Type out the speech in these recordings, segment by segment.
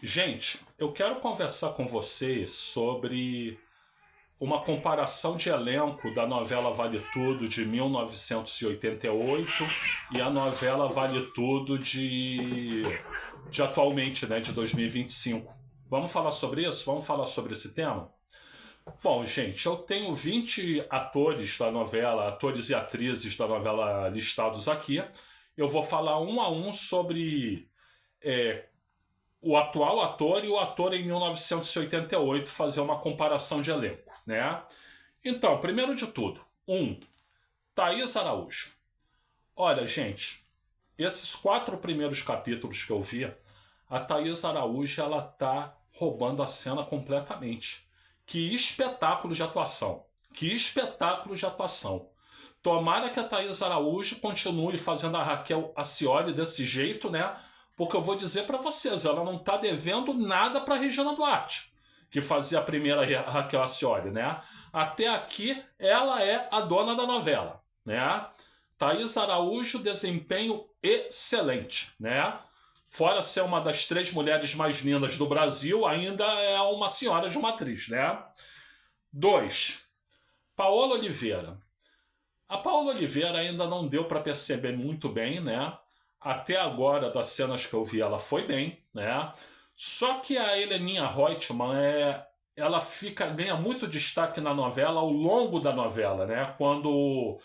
Gente, eu quero conversar com vocês sobre uma comparação de elenco da novela Vale Tudo de 1988 e a novela Vale Tudo de atualmente, né, de 2025. Vamos falar sobre isso? Vamos falar sobre esse tema? Bom, gente, eu tenho 20 atores da novela, atores e atrizes da novela listados aqui. Eu vou falar um a um sobre o atual ator e o ator em 1988, fazer uma comparação de elenco, né? Então, primeiro de tudo, Thaís Araújo. Olha, gente, esses 4 primeiros capítulos que eu vi, a Thaís Araújo, ela tá roubando a cena completamente. Que espetáculo de atuação. Que espetáculo de atuação. Tomara que a Thaís Araújo continue fazendo a Raquel Acioli desse jeito, né? Porque eu vou dizer para vocês, ela não tá devendo nada para Regina Duarte, que fazia a primeira Raquel Acioli, né? Até aqui, ela é a dona da novela, né? Thaís Araújo, desempenho excelente, né? Fora ser uma das 3 mulheres mais lindas do Brasil, ainda é uma senhora de uma atriz, né? 2. Paola Oliveira. A Paola Oliveira ainda não deu para perceber muito bem, né? Até agora, das cenas que eu vi, ela foi bem, né? Só que a Heleninha Reutemann, ela ganha muito destaque na novela ao longo da novela, né? Quando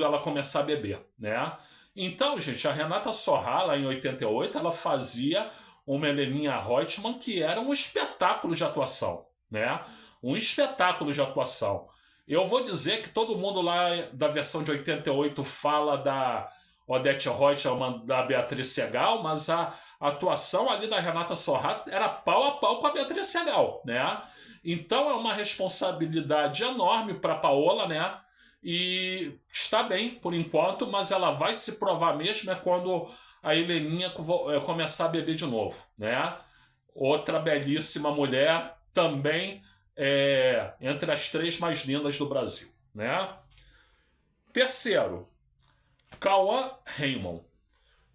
ela começar a beber, né? Então, gente, a Renata Sorrah, lá em 88, ela fazia uma Heleninha Reutemann que era um espetáculo de atuação, né? Um espetáculo de atuação. Eu vou dizer que todo mundo lá da versão de 88 fala da Odete Roitman, da Beatriz Segal, mas a atuação ali da Renata Sorrah era pau a pau com a Beatriz Segal, né? Então é uma responsabilidade enorme para Paola, né? E está bem por enquanto, mas ela vai se provar mesmo quando a Heleninha começar a beber de novo, né? Outra belíssima mulher também entre as 3 mais lindas do Brasil, né? Terceiro, Cauã Raymond.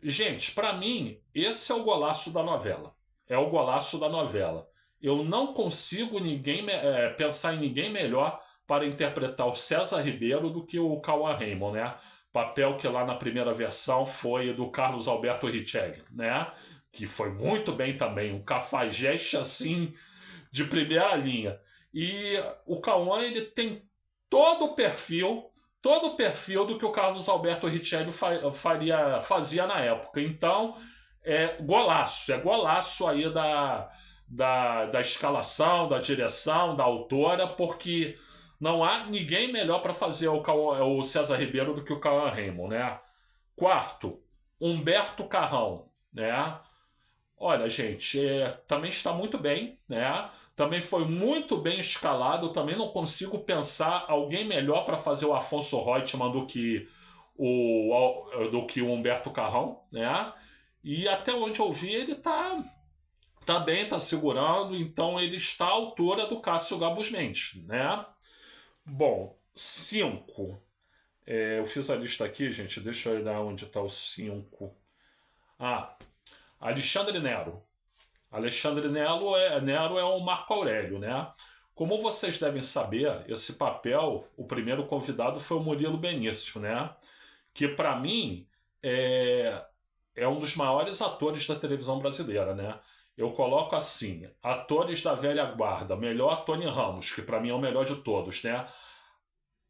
Gente, para mim, esse é o golaço da novela. É o golaço da novela. Eu não consigo pensar em ninguém melhor para interpretar o César Ribeiro do que o Cauã Raymond, né? Papel que lá na primeira versão foi do Carlos Alberto Richelli, né? Que foi muito bem também, um cafajeste assim de primeira linha. E o Cauã, ele tem todo o perfil do que o Carlos Alberto Richelli fazia na época. Então, é golaço aí da escalação, da direção, da autora, porque não há ninguém melhor para fazer o César Ribeiro do que o Cauã Raymond, né? Quarto, Humberto Carrão, né? Olha, gente, também está muito bem, né? Também foi muito bem escalado. Também não consigo pensar alguém melhor para fazer o Afonso Reutemann do que o Humberto Carrão, né? E até onde eu vi, ele tá bem, tá segurando, então ele está à altura do Cássio Gabus Mendes, né? Bom, 5. Eu fiz a lista aqui, gente, deixa eu olhar onde está o 5. Alexandre Nero. Alexandre Nero é o Marco Aurélio, né? Como vocês devem saber, esse papel, o primeiro convidado foi o Murilo Benício, né? Que para mim é um dos maiores atores da televisão brasileira, né? Eu coloco assim, atores da velha guarda, melhor Tony Ramos, que para mim é o melhor de todos, né?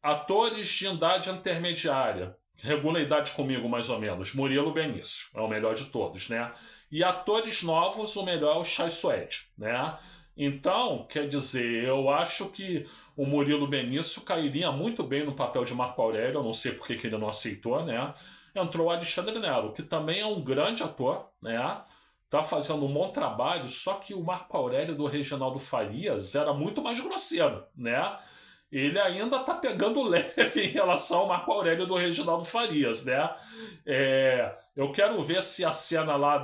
Atores de idade intermediária, regula a idade comigo mais ou menos, Murilo Benício, é o melhor de todos, né? E atores novos, o melhor é o Chay Suede, né? Então, quer dizer, eu acho que o Murilo Benício cairia muito bem no papel de Marco Aurélio, eu não sei por que ele não aceitou, né? Entrou o Alexandre Nero, que também é um grande ator, né? Tá fazendo um bom trabalho, só que o Marco Aurélio do Reginaldo Farias era muito mais grosseiro, né? Ele ainda tá pegando leve em relação ao Marco Aurélio do Reginaldo Farias, né? Eu quero ver se a cena lá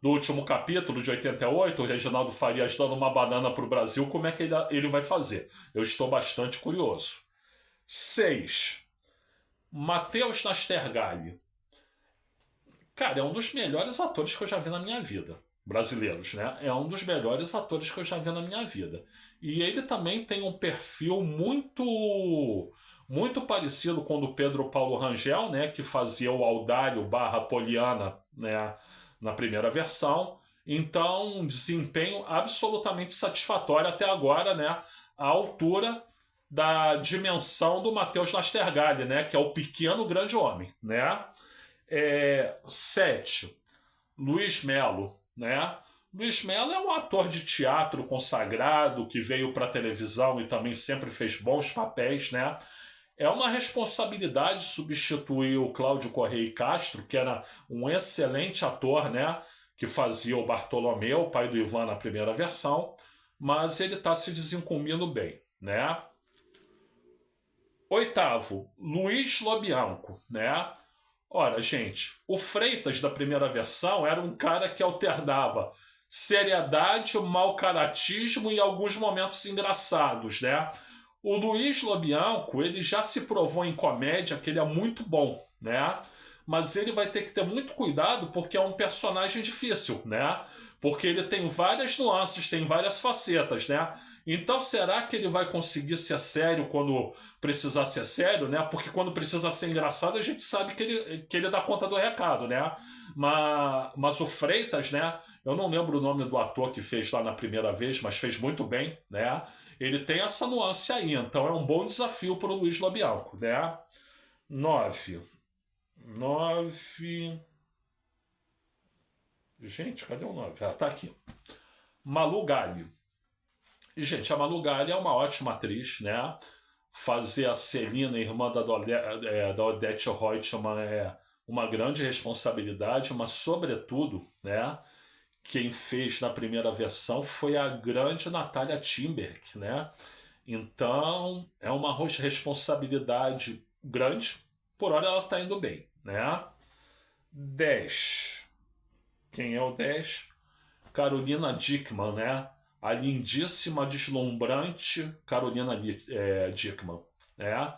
do último capítulo de 88, o Reginaldo Farias dando uma banana pro Brasil, como é que ele vai fazer? Eu estou bastante curioso. 6. Matheus Nastergalli. Cara, é um dos melhores atores que eu já vi na minha vida. Brasileiros, né? É um dos melhores atores que eu já vi na minha vida. E ele também tem um perfil muito parecido com o do Pedro Paulo Rangel, né? Que fazia o Aldário barra Poliana, né? Na primeira versão. Então, um desempenho absolutamente satisfatório até agora, né? À altura da dimensão do Matheus Nastergalli, né? Que é o pequeno grande homem, né? 7. Luiz Melo, né? Luiz Melo é um ator de teatro consagrado que veio para a televisão e também sempre fez bons papéis, né? É uma responsabilidade substituir o Cláudio Correia Castro, que era um excelente ator, né? Que fazia o Bartolomeu, o pai do Ivan na primeira versão, mas ele está se desencomindo bem, né? 8º, Luiz Lobianco, né? Ora, gente, o Freitas da primeira versão era um cara que alternava seriedade, mau caratismo e alguns momentos engraçados, né? O Luiz Lobianco, ele já se provou em comédia que ele é muito bom, né? Mas ele vai ter que ter muito cuidado porque é um personagem difícil, né? Porque ele tem várias nuances, tem várias facetas, né? Então será que ele vai conseguir ser sério quando precisar ser sério, né? Porque quando precisa ser engraçado, a gente sabe que ele dá conta do recado, né? Mas o Freitas, né? Eu não lembro o nome do ator que fez lá na primeira vez, mas fez muito bem, né? Ele tem essa nuance aí, então é um bom desafio para o Luiz Lobianco, né? 9. 9. Gente, cadê o 9? Ah, tá aqui. Malu Gali. E, gente, a Malu Gali é uma ótima atriz, né? Fazer a Celina, irmã da Odete Reutemann, é uma grande responsabilidade, mas, sobretudo, né? Quem fez na primeira versão foi a grande Natalia Timberg, né? Então, é uma responsabilidade grande, por hora ela está indo bem, né? 10. Quem é o 10? Carolina Dickmann, né? A lindíssima, deslumbrante Carolina Dickmann, né?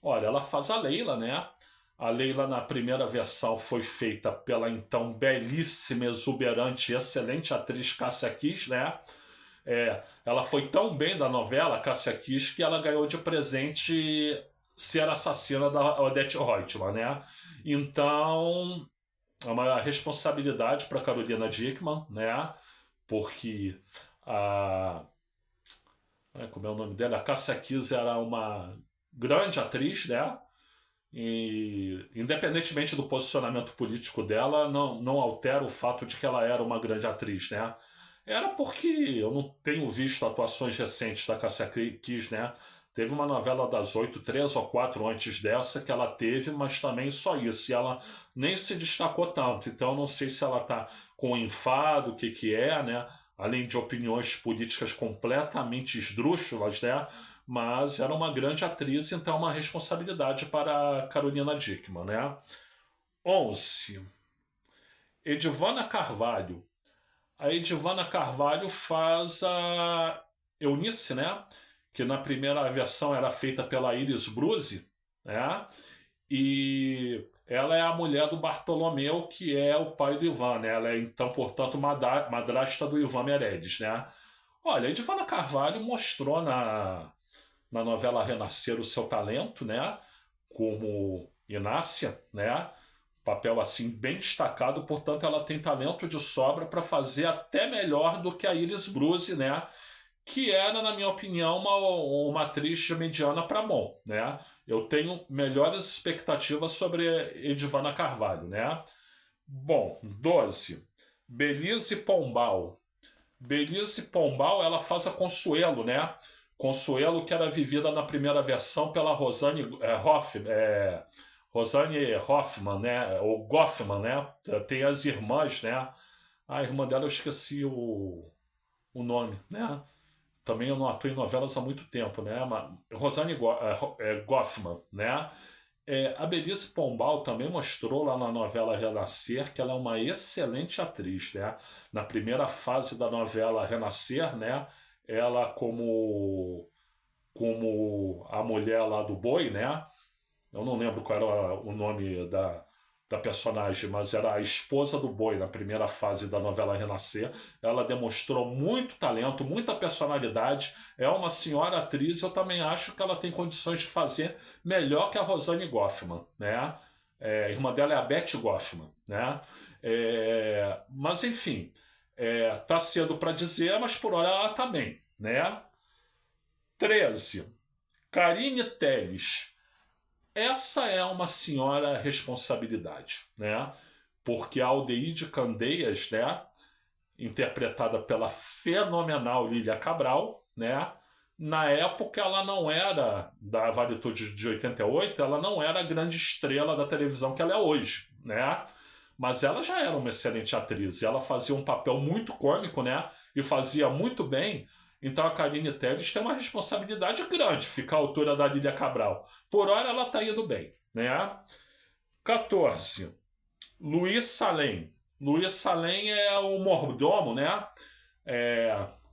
Olha, ela faz a Leila, né? A Leila na primeira versão foi feita pela então belíssima, exuberante, excelente atriz Cássia Kiss, né? Ela foi tão bem da novela, Cássia Kiss, que ela ganhou de presente ser assassina da Odete Reutemann, né? Então, é uma responsabilidade para Carolina Dickmann, né? Porque a. Como é o nome dela? A Cássia Kiss era uma grande atriz, né? E, independentemente do posicionamento político dela, não altera o fato de que ela era uma grande atriz, né? Era porque eu não tenho visto atuações recentes da Cássia Kiss, né? Teve uma novela das 8, 3 ou 4 antes dessa que ela teve, mas também só isso. E ela nem se destacou tanto. Então eu não sei se ela tá com enfado, o que que é, né? Além de opiniões políticas completamente esdrúxulas, né? Mas era uma grande atriz, então é uma responsabilidade para a Carolina Dickmann, né? 11. Edivana Carvalho. A Edivana Carvalho faz a Eunice, né? Que na primeira versão era feita pela Iris Bruzi, né? E ela é a mulher do Bartolomeu, que é o pai do Ivan, né? Ela é, então, portanto, madrasta do Ivan Meirelles, né? Olha, a Edivana Carvalho mostrou na novela Renascer o seu talento, né? Como Inácia, né? Papel assim bem destacado, portanto ela tem talento de sobra para fazer até melhor do que a Iris Bruzi, né? Que era, na minha opinião, uma atriz de mediana para bom, né? Eu tenho melhores expectativas sobre Edivana Carvalho, né? Bom, 12. Belize Pombal. Belize Pombal, ela faz a Consuelo, né? Consuelo que era vivida na primeira versão pela Rosane Hoffman, né? Ou Goffman, né? Tem as irmãs, né? A irmã dela eu esqueci o nome, né? Também eu não atuo em novelas há muito tempo, né? Rosane Goffman, né? A Belize Pombal também mostrou lá na novela Renascer que ela é uma excelente atriz, né? Na primeira fase da novela Renascer, né? Ela como a mulher lá do boi, né? Eu não lembro qual era o nome da personagem, mas era a esposa do Boi na primeira fase da novela Renascer. Ela demonstrou muito talento, muita personalidade. É uma senhora atriz. Eu também acho que ela tem condições de fazer melhor que a Rosane Goffman, né? A irmã dela é a Beth Goffman, né? Mas enfim, tá cedo para dizer, mas por hora ela tá bem, né? 13. Karine Telles. Essa é uma senhora responsabilidade, né? Porque a Aldeide Candeias, né, interpretada pela fenomenal Lília Cabral, né? Na época ela não era da Valitude de 88, ela não era a grande estrela da televisão que ela é hoje, né? Mas ela já era uma excelente atriz, e ela fazia um papel muito cômico, né? E fazia muito bem. Então a Karine Telles tem uma responsabilidade grande ficar à altura da Lília Cabral. Por hora ela está indo bem, né? 14. Luiz Salem. Luiz Salem é o mordomo, né?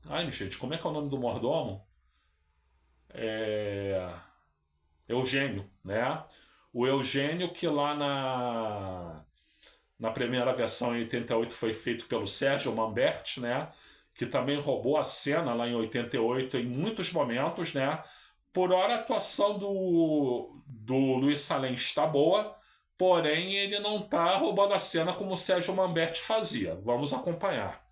Ai, gente, como é que é o nome do mordomo? Eugênio, né? O Eugênio que lá na primeira versão em 88 foi feito pelo Sérgio Manbert, né? Que também roubou a cena lá em 88 em muitos momentos, né? Por hora a atuação do Luiz Salem está boa, porém ele não está roubando a cena como o Sérgio Manbert fazia. Vamos acompanhar.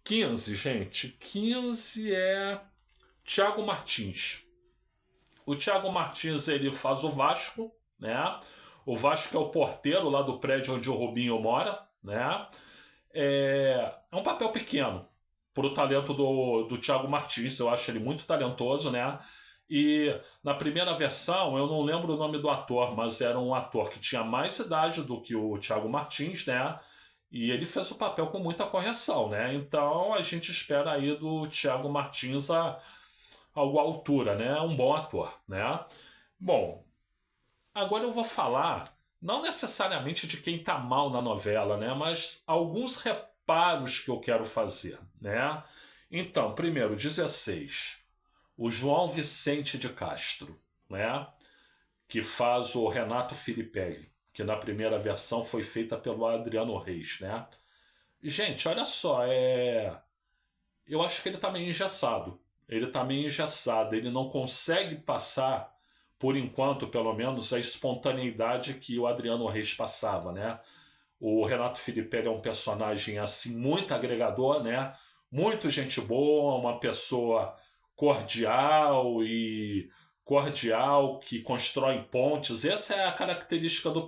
15, gente. 15 é Thiago Martins. O Thiago Martins ele faz o Vasco, né? O Vasco é o porteiro lá do prédio onde o Rubinho mora, né? É um papel pequeno pro talento do Thiago Martins. Eu acho ele muito talentoso, né? E na primeira versão, eu não lembro o nome do ator, mas era um ator que tinha mais idade do que o Thiago Martins, né? E ele fez o papel com muita correção, né? Então a gente espera aí do Thiago Martins a alguma altura, né? Um bom ator, né? Bom, agora eu vou falar, não necessariamente de quem tá mal na novela, né? Mas alguns reparos que eu quero fazer, né? Então, primeiro, 16. O João Vicente de Castro, né? Que faz o Renato Filipelli, que na primeira versão foi feita pelo Adriano Reis, né? Gente, olha só, eu acho que ele tá meio engessado. Ele tá meio engessado, ele não consegue passar, por enquanto, pelo menos, a espontaneidade que o Adriano Reis passava, né? O Renato Filipelli é um personagem assim muito agregador, né? Muito gente boa, uma pessoa cordial que constrói pontes. Essa é a característica do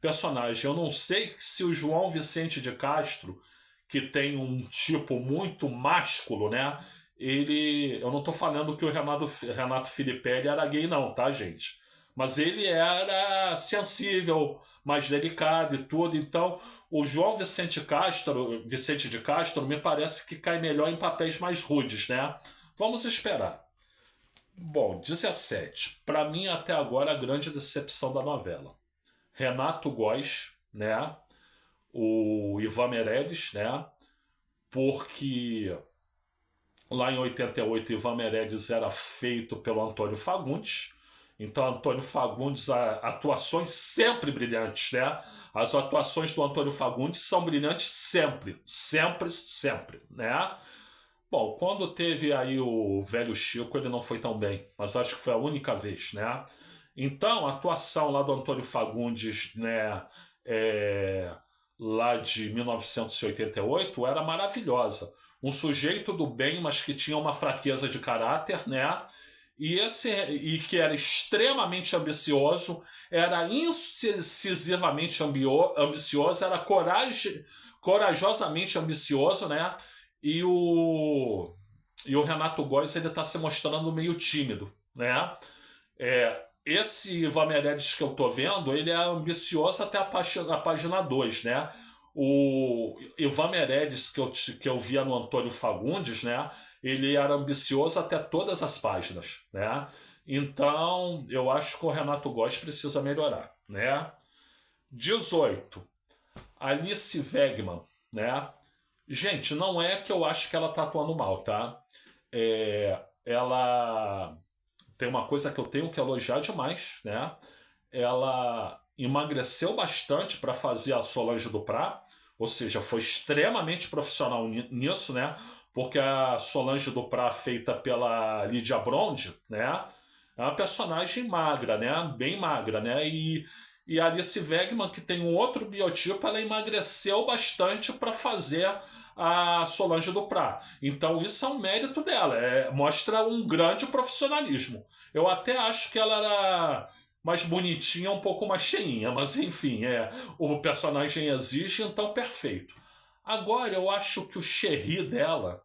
personagem. Eu não sei se o João Vicente de Castro, que tem um tipo muito másculo, né? Eu não tô falando que o Renato Filipelli era gay, não, tá, gente? Mas ele era sensível, mais delicado e tudo. Então, o João Vicente de Castro, me parece que cai melhor em papéis mais rudes, né? Vamos esperar. Bom, 17. Para mim, até agora, a grande decepção da novela. Renato Góes, né? O Ivan Meirelles, né? Porque lá em 88, Ivan Meirelles era feito pelo Antônio Fagundes. Então, Antônio Fagundes, atuações sempre brilhantes, né? As atuações do Antônio Fagundes são brilhantes sempre, sempre, sempre, né? Bom, quando teve aí o velho Chico, ele não foi tão bem, mas acho que foi a única vez, né? Então, a atuação lá do Antônio Fagundes, né, lá de 1988, era maravilhosa. Um sujeito do bem, mas que tinha uma fraqueza de caráter, né? E que era extremamente ambicioso, era incisivamente ambicioso, era corajosamente ambicioso, né? E o Renato Góes ele está se mostrando meio tímido, né? Esse Ivan Meirelles que eu tô vendo, ele é ambicioso até a página 2, né? O Ivan Meirelles que eu via no Antônio Fagundes, né? Ele era ambicioso até todas as páginas, né? Então, eu acho que o Renato Góes precisa melhorar, né? 18. Alice Wegman, né? Gente, não é que eu acho que ela tá atuando mal, tá? Ela tem uma coisa que eu tenho que elogiar demais, né? Ela emagreceu bastante para fazer a Solange Duprat, ou seja, foi extremamente profissional nisso, né? Porque a Solange Duprat, feita pela Lydia Brond, né? É uma personagem magra, né? Bem magra, né? E a Alice Wegman, que tem um outro biotipo, ela emagreceu bastante para fazer a Solange Duprat. Então isso é um mérito dela, mostra um grande profissionalismo. Eu até acho que ela era mais bonitinha, um pouco mais cheinha, mas enfim, o personagem exige, então perfeito. Agora eu acho que o Cherry dela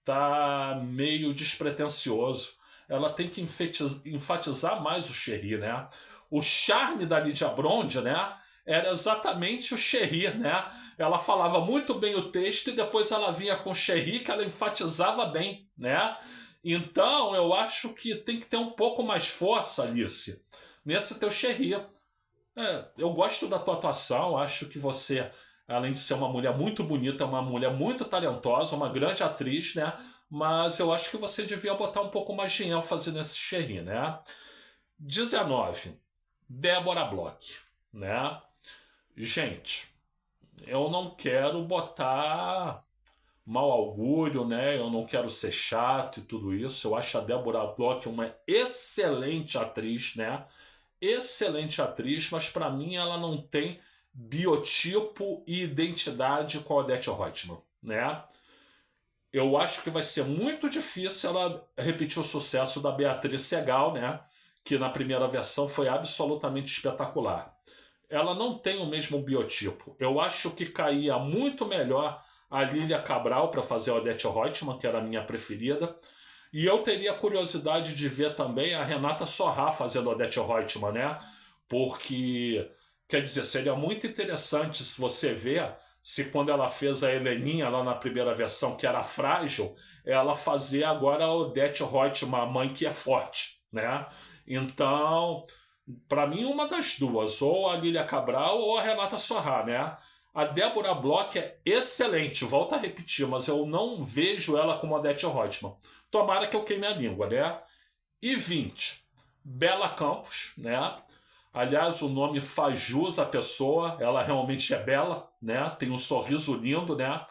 tá meio despretensioso. Ela tem que enfatizar mais o Cherry, né? O charme da Lydia Brond, né? Era exatamente o Cherry, né? Ela falava muito bem o texto e depois ela vinha com o Cherry que ela enfatizava bem, né? Então eu acho que tem que ter um pouco mais força, Alice, nesse teu Cherry. Eu gosto da tua atuação, acho que você, além de ser uma mulher muito bonita, é uma mulher muito talentosa, uma grande atriz, né? Mas eu acho que você devia botar um pouco mais de ênfase nesse Cherry, né? 19. Débora Bloch, né? Gente, eu não quero botar mau augúrio, né? Eu não quero ser chato e tudo isso. Eu acho a Débora Bloch uma excelente atriz, né? Excelente atriz, mas para mim ela não tem biotipo e identidade com a Odete Roitman, né? Eu acho que vai ser muito difícil ela repetir o sucesso da Beatriz Segal, né? Que na primeira versão foi absolutamente espetacular. Ela não tem o mesmo biotipo. Eu acho que caía muito melhor a Lília Cabral para fazer a Odete Roitman, que era a minha preferida. E eu teria curiosidade de ver também a Renata Sorrah fazendo a Odete Roitman, né? Porque, quer dizer, seria muito interessante se você ver se quando ela fez a Heleninha lá na primeira versão, que era frágil, ela fazer agora a Odete Roitman, a mãe que é forte, né? Então, para mim, uma das duas, ou a Lília Cabral ou a Renata Sorrah, né? A Débora Bloch é excelente, volto a repetir, mas eu não vejo ela como a Odete Roitman. Tomara que eu queime a língua, né? E 20. Bela Campos, né? Aliás, o nome faz jus à pessoa, ela realmente é bela, né? Tem um sorriso lindo, né?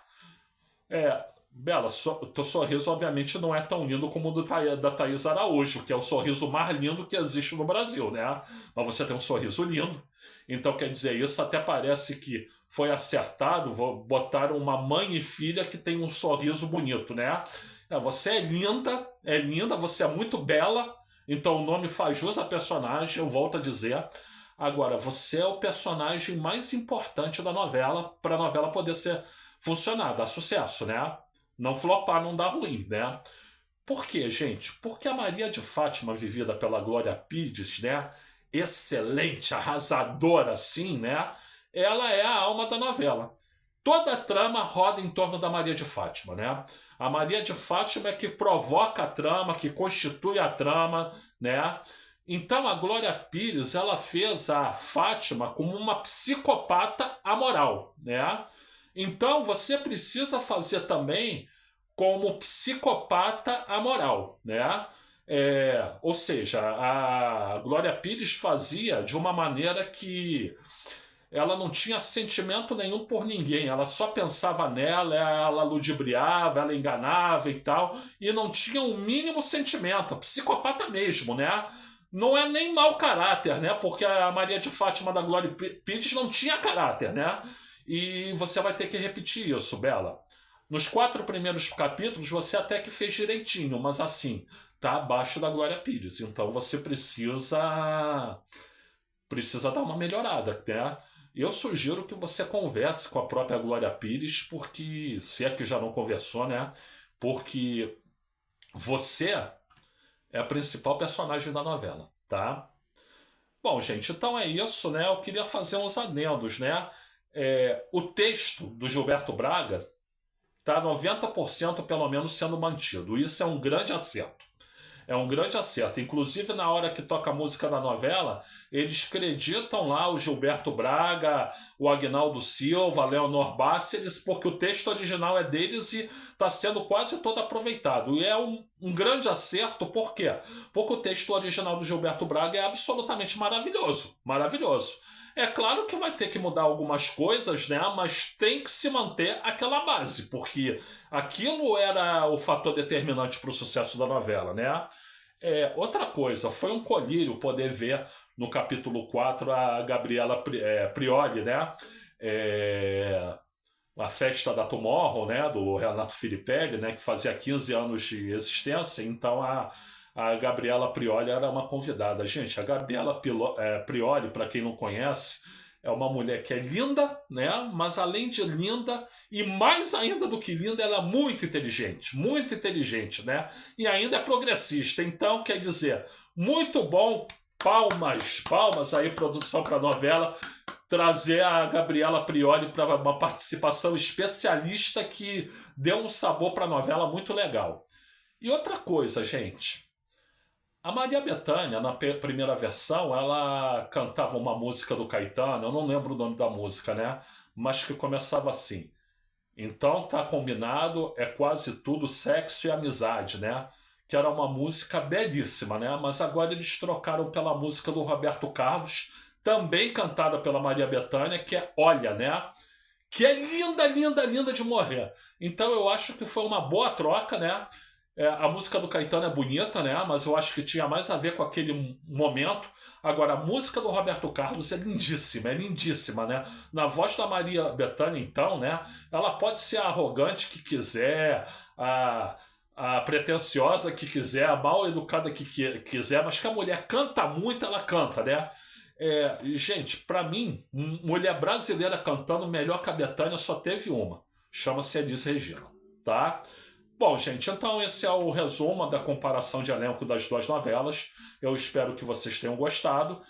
Bela, teu sorriso obviamente não é tão lindo como o da Thaís Araújo, que é o sorriso mais lindo que existe no Brasil, né? Mas você tem um sorriso lindo. Então, quer dizer, isso até parece que foi acertado, botaram uma mãe e filha que tem um sorriso bonito, né? Você é linda, você é muito bela, então o nome faz jus à personagem, eu volto a dizer. Agora, você é o personagem mais importante da novela, para a novela poder funcionar, dar sucesso, né? Não flopar, não dar ruim, né? Por quê, gente? Porque a Maria de Fátima, vivida pela Glória Pires, né? Excelente, arrasadora assim, né? Ela é a alma da novela. Toda a trama roda em torno da Maria de Fátima, né? A Maria de Fátima é que provoca a trama, que constitui a trama, né? Então a Glória Pires, ela fez a Fátima como uma psicopata amoral, né? Então você precisa fazer também como psicopata amoral, né? Ou seja, a Glória Pires fazia de uma maneira que ela não tinha sentimento nenhum por ninguém, ela só pensava nela, ela ludibriava, ela enganava e tal, e não tinha o mínimo sentimento, psicopata mesmo, né? Não é nem mau caráter, né? Porque a Maria de Fátima da Glória Pires não tinha caráter, né? E você vai ter que repetir isso, Bela. Nos 4 primeiros capítulos você até que fez direitinho, mas assim, tá abaixo da Glória Pires. Então você precisa dar uma melhorada, né? Eu sugiro que você converse com a própria Glória Pires, porque se é que já não conversou, né? Porque você é a principal personagem da novela, tá? Bom, gente, então é isso, né? Eu queria fazer uns adendos, né? O texto do Gilberto Braga tá 90% pelo menos sendo mantido. Isso é um grande acerto. É um grande acerto. Inclusive, na hora que toca a música da novela, eles creditam lá o Gilberto Braga, o Agnaldo Silva, Leonor Báceres, porque o texto original é deles e está sendo quase todo aproveitado. E é um grande acerto, por quê? Porque o texto original do Gilberto Braga é absolutamente maravilhoso. Maravilhoso. É claro que vai ter que mudar algumas coisas, né? Mas tem que se manter aquela base, porque aquilo era o fator determinante para o sucesso da novela, né? Outra coisa, foi um colírio poder ver no capítulo 4 a Gabriela Prioli, né? É, a festa da Tomorrow, né? Do Renato Filipelli, né? Que fazia 15 anos de existência, então a Gabriela Prioli era uma convidada. Gente, a Gabriela Prioli, para quem não conhece, é uma mulher que é linda, né? Mas além de linda, e mais ainda do que linda, ela é muito inteligente, né? E ainda é progressista. Então, quer dizer, muito bom. Palmas, palmas aí, produção para novela, trazer a Gabriela Prioli para uma participação especialista que deu um sabor para a novela muito legal. E outra coisa, gente. A Maria Bethânia, na primeira versão, ela cantava uma música do Caetano, eu não lembro o nome da música, né? Mas que começava assim. Então tá combinado, é quase tudo sexo e amizade, né? Que era uma música belíssima, né? Mas agora eles trocaram pela música do Roberto Carlos, também cantada pela Maria Bethânia, que é Olha, né? Que é linda, linda, linda de morrer. Então eu acho que foi uma boa troca, né? A música do Caetano é bonita, né? Mas eu acho que tinha mais a ver com aquele momento. Agora, a música do Roberto Carlos é lindíssima, né? Na voz da Maria Bethânia, então, né? Ela pode ser a arrogante que quiser, a pretensiosa que quiser, a mal educada que quiser, mas que a mulher canta muito, ela canta, né? Gente, pra mim, mulher brasileira cantando melhor que a Bethânia só teve uma. Chama-se Elis Regina, tá? Bom, gente, então esse é o resumo da comparação de elenco das duas novelas. Eu espero que vocês tenham gostado.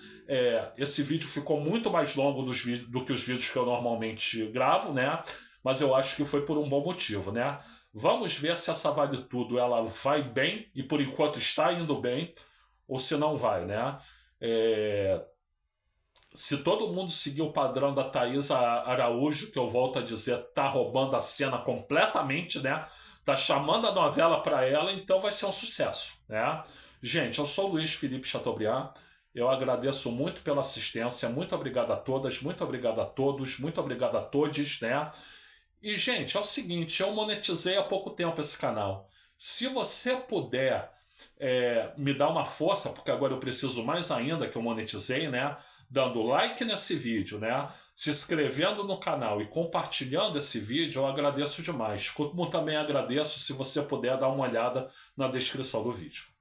Esse vídeo ficou muito mais longo do que os vídeos que eu normalmente gravo, né? Mas eu acho que foi por um bom motivo, né? Vamos ver se essa Vale Tudo ela vai bem, e por enquanto está indo bem, ou se não vai, né? Se todo mundo seguir o padrão da Thaisa Araújo, que eu volto a dizer, tá roubando a cena completamente, né? Tá chamando a novela para ela, então vai ser um sucesso, né? Gente, eu sou o Luiz Felipe Chateaubriand. Eu agradeço muito pela assistência. Muito obrigado a todas, muito obrigado a todos, muito obrigado a todos, né? E, gente, é o seguinte, eu monetizei há pouco tempo esse canal. Se você puder me dar uma força, porque agora eu preciso mais ainda que eu monetizei, né? Dando like nesse vídeo, né? Se inscrevendo no canal e compartilhando esse vídeo, eu agradeço demais. Como também agradeço se você puder dar uma olhada na descrição do vídeo.